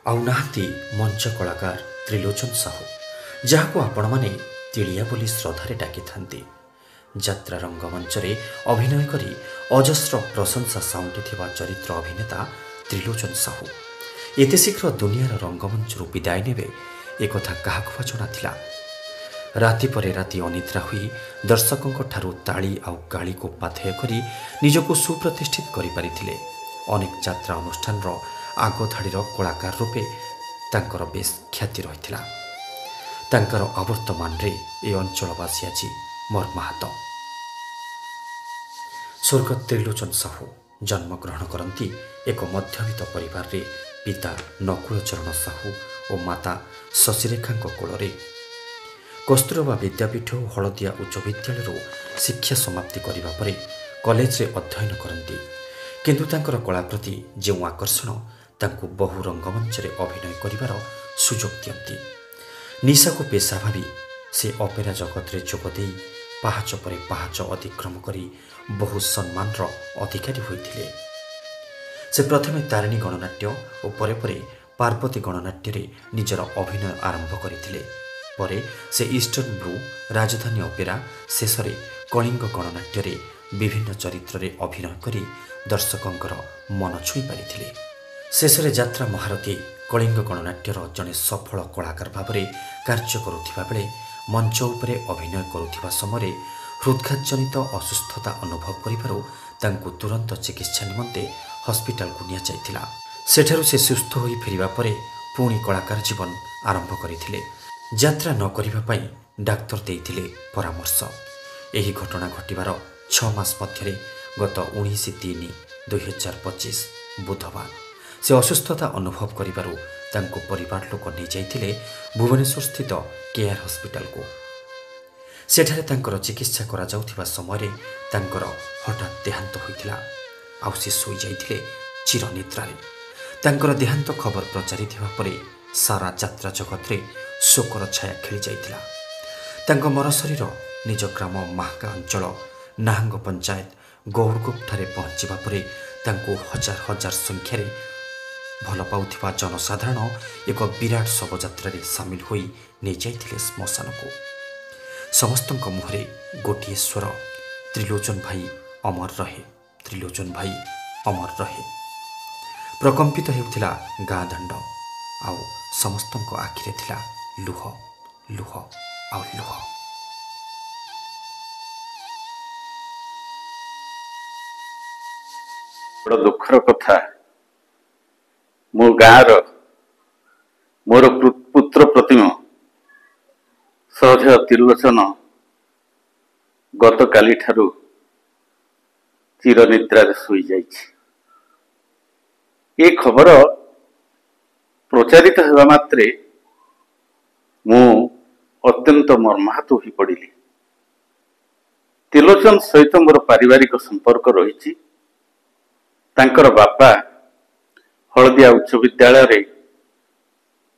आउ नाहांती मंच कलाकार त्रिलोचन साहू जहां आपण माने तिलिया बोली श्रद्धारे डाकी थांती। यात्रा रंगमंच अभिनय करी अजस्र प्रशंसा साउंटिथिबा चरित्र अभिनेता त्रिलोचन साहू एते शीघ्र दुनियार रंगमंच विदाय नेबे एकथा काहाकु जणा थिला। राति परे राति अनिद्रा हुई दर्शकों ठारू ताली आउ गाली को पाथेय करी निजको सुप्रतिष्ठित करि पारिथिले। अनेक यात्रा अनुष्ठान आगधाड़ीर कलाकार रूपे तांकर बेस ख्याति रहिथिला। तांकर अवर्तमान रे ए अंचलवासी आज मर्माहत। स्वर्गत त्रिलोचन साहू जन्मग्रहण करती एक मध्यवित्त परिवार रे पिता नकुलचरण साहू और माता शशिरेखा कोल। कस्तूरबा विद्यापीठ और हलदिया उच्च विद्यालय शिक्षा समाप्ति करने पर कॉलेज रे अध्ययन करती, किंतु तांकर कला प्रति जो आकर्षण तांको बहु रंगमंच रे अभिनय करिवार सुजोग दियंती। निशा को पेशा भावी से अपेरा जगत रे जोगदे पहाच परे पहाच अतिक्रम करी बहु सम्मान रो अधिकारी होइथिले। से प्रथमे तारिणी गणनाट्य और परे परे पार्वती गणनाट्य रे निजर अभिनय आरंभ करथिले। परे से ईस्टर्न ब्लू, राजधानी अपेरा, शेषरे कलिंग गणनाट्य रे विभिन्न चरित्र रे अभिनय करी दर्शकंकर मन छुई पारिथिले। शेषरे यात्रा महारथी कलिंग गणनाट्यर जड़े सफल कलाकार भाव में कार्य करुथिबा बेले मंच उपरे अभिनय करुथिबा समय हृदघात जनित असुस्थता अनुभव करिबारु तांको तुरंत चिकित्सा निमंते हॉस्पिटल को निया जाइथिला। सेठारु से सुस्थ होई फेरिबा परे पुणी कलाकार जीवन आरंभ करिथिले। यात्रा न करिबा पई डाक्टर देइथिले परामर्श। एही घटना घटिबार 6 मास मध्यरे गत 19/3/2025 बुधवार से असुस्थता अनुभव करिबारु तांको परिवार लोक नहीं जाइथिले भुवनेश्वर स्थित केआर हॉस्पिटल को। सेठारे तांकर चिकित्सा करा जाउथिबा समय तांकर हठात देहांत होइथिला। आउ से सोई जाइथिले चिरनिद्रारे। तांकर देहांत खबर प्रचारित हेबा परे सारा यात्रा जगत रे शोकर छाया खेली जाइथिला। तांको मर शरीर निज ग्राम माहका अंचल नाहंग पंचायत गौरगुप ठारे पहुंचीबा परे तांको हजार हजार संख्यार भल पाउथिबा जनसाधारण एक विराट शवयात्रा सामिल होई नहीं जाइथिले श्मशान को। समस्तक मुहरे गोटे स्वर, त्रिलोचन भाई अमर रहे, त्रिलोचन भाई अमर रहे। प्रकंपित हेउथिला गाँ दांड, आउ समस्तक आखिरे थिला लुह लुह आउ लुह। बड़ दुखर कथा, मो गाँव मोर पुत्र प्रतिम सहज त्रिलोचन गत काली ठारू चिरनिद्रारे सोई जाइछि। ए खबर प्रचारित हेबा मात्रे मु अत्यंत मर्माहत होई पड़िली। त्रिलोचन सहित मोर पारिवारिक संपर्क रही। तांकर बापा हलदिया उच्च विद्यालय रे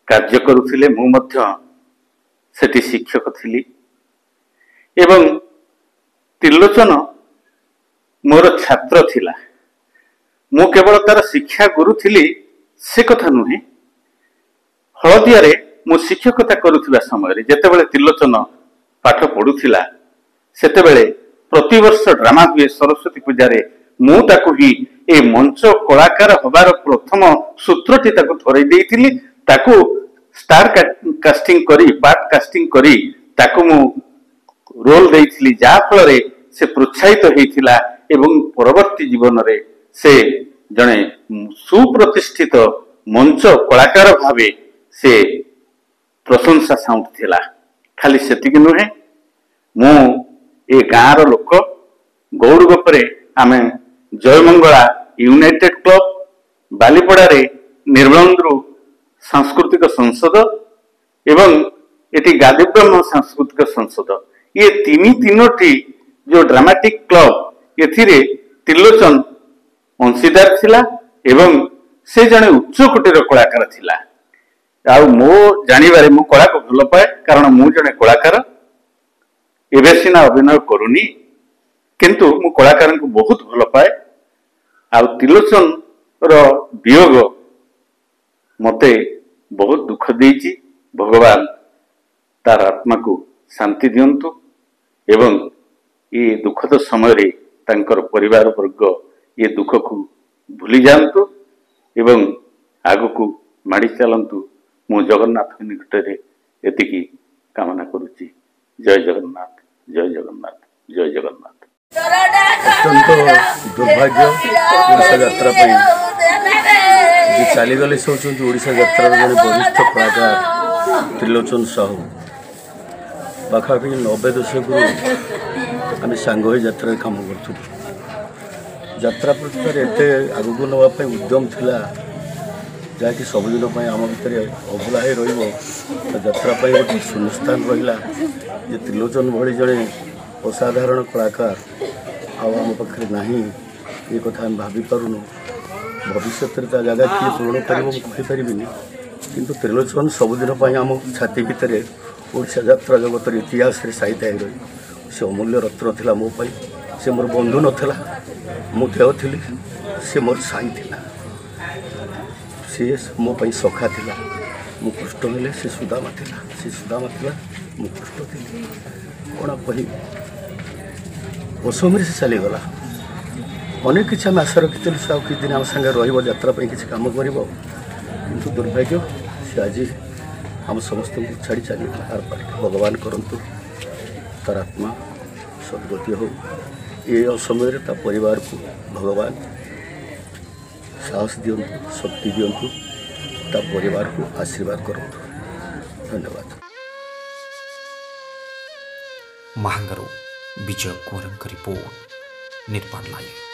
कार्य करुथिले, मु मध्य सेठी शिक्षक थिली। एवं त्रिलोचन मोर छात्र थिला। मु केवल तार शिक्षा गुरु थिली से कथा नुहे। हलदिया रे मु शिक्षकता करुथिबा समय जेतेबेले त्रिलोचन पाठ पढुथिला सेतेबेले प्रतिवर्ष ड्रामा हुए सरस्वती पूजा रे मु ताकु ही ए मंच कलाकार हबार प्रथम सूत्रटी ताकु धरई देइथिली। ताकु स्टार कास्टिंग करी पार्ट कास्टिंग करी ताकु मु रोल देइथिली, जा फल रे से प्रोत्साहित हेइथिला एवं परवर्ती जीवन रे से जणे सुप्रतिष्ठित मंच कलाकार भावे से प्रशंसा साउंटिथिला। खाली सेतिक नुहे, मु ए गाँर लोक गौरगपरे आमे जयमंगला यूनाइटेड क्लब, बालीपड़ा रे निर्मलंद्रु सांस्कृतिक संसद एवं एटी गादीब्रह्म सांस्कृतिक संसद, ये तीनोटी जो ड्रामाटिक क्लब एथिरे त्रिलोचन अंशीदार थिला एवं से जने उच्च कोटीर कलाकार थिला। आ मो जानिबारे मु कला को भल पाए, कारण मु जने कलाकार। एबे सिना अभिनय करूनी, किंतु मु कलाकार को बहुत भल पाए। आ त्रिलोचन रो वियोग मते बहुत दुख देइछि। भगवान तार आत्मा को शांति दियंतु एवं ये दुखद समय रे तांकर परिवार वर्ग ये दुख को भूली जातु एवं आगु को माड़ी चलतु। मु जगन्नाथ निकटरे एतिकी कामना करुच्ची। जय जगन्नाथ, जय जगन्नाथ, जय जगन्नाथ। अत्यंत दुर्भाग्य ओडिशा यात्रा चलीगले से होती ओडिशा यात्रा जन वरिष्ठ कलाकार त्रिलोचन साहू पाखापाखि 90 दशक आम सांग यात्रा कम करूँ। यात्रा प्रति एत आगक नापी उद्यम थिला जहाँकि सबुदिन आम भितर अभुला यात्रा गोटे शून्यस्थान रहा। जे त्रिलोचन भली जड़े असाधारण कलाकार आम पाखे ना ये कथा आम भाभी पारूनु। भविष्य जगह किए पूरण कर किंतु त्रिलोचन सबुदिन आम छाती भितर ओडिशा यात्रा जगत इतिहास साहित्य रही। से अमूल्य रत्न थिला मो पाई। से मोर बंधु नथिला, मु देह थी, से मोर साई थिला, से मो पाई सखा थिला। मु कष्ट हेले से सुदामा थिला, से सुदामा थिला, मु कष्ट थी। कौन कह असमय से चलीगला। अनेक किसी आम आशा रखी से आ कि दिन आम सागे रत्रा किसी कम कर किंतु दुर्भाग्य से आज आम समस्त छाड़ी चलीगला। आर भगवान करंतु तार आत्मा सद्गति हो। ये असमय ता परिवार को भगवान साहस दियंतु, शक्ति दियंतु, ता परिवार को आशीर्वाद करंतु। धन्यवाद। महांगरो विजय कोरंक रिपोर्ट निर्माण लाइव।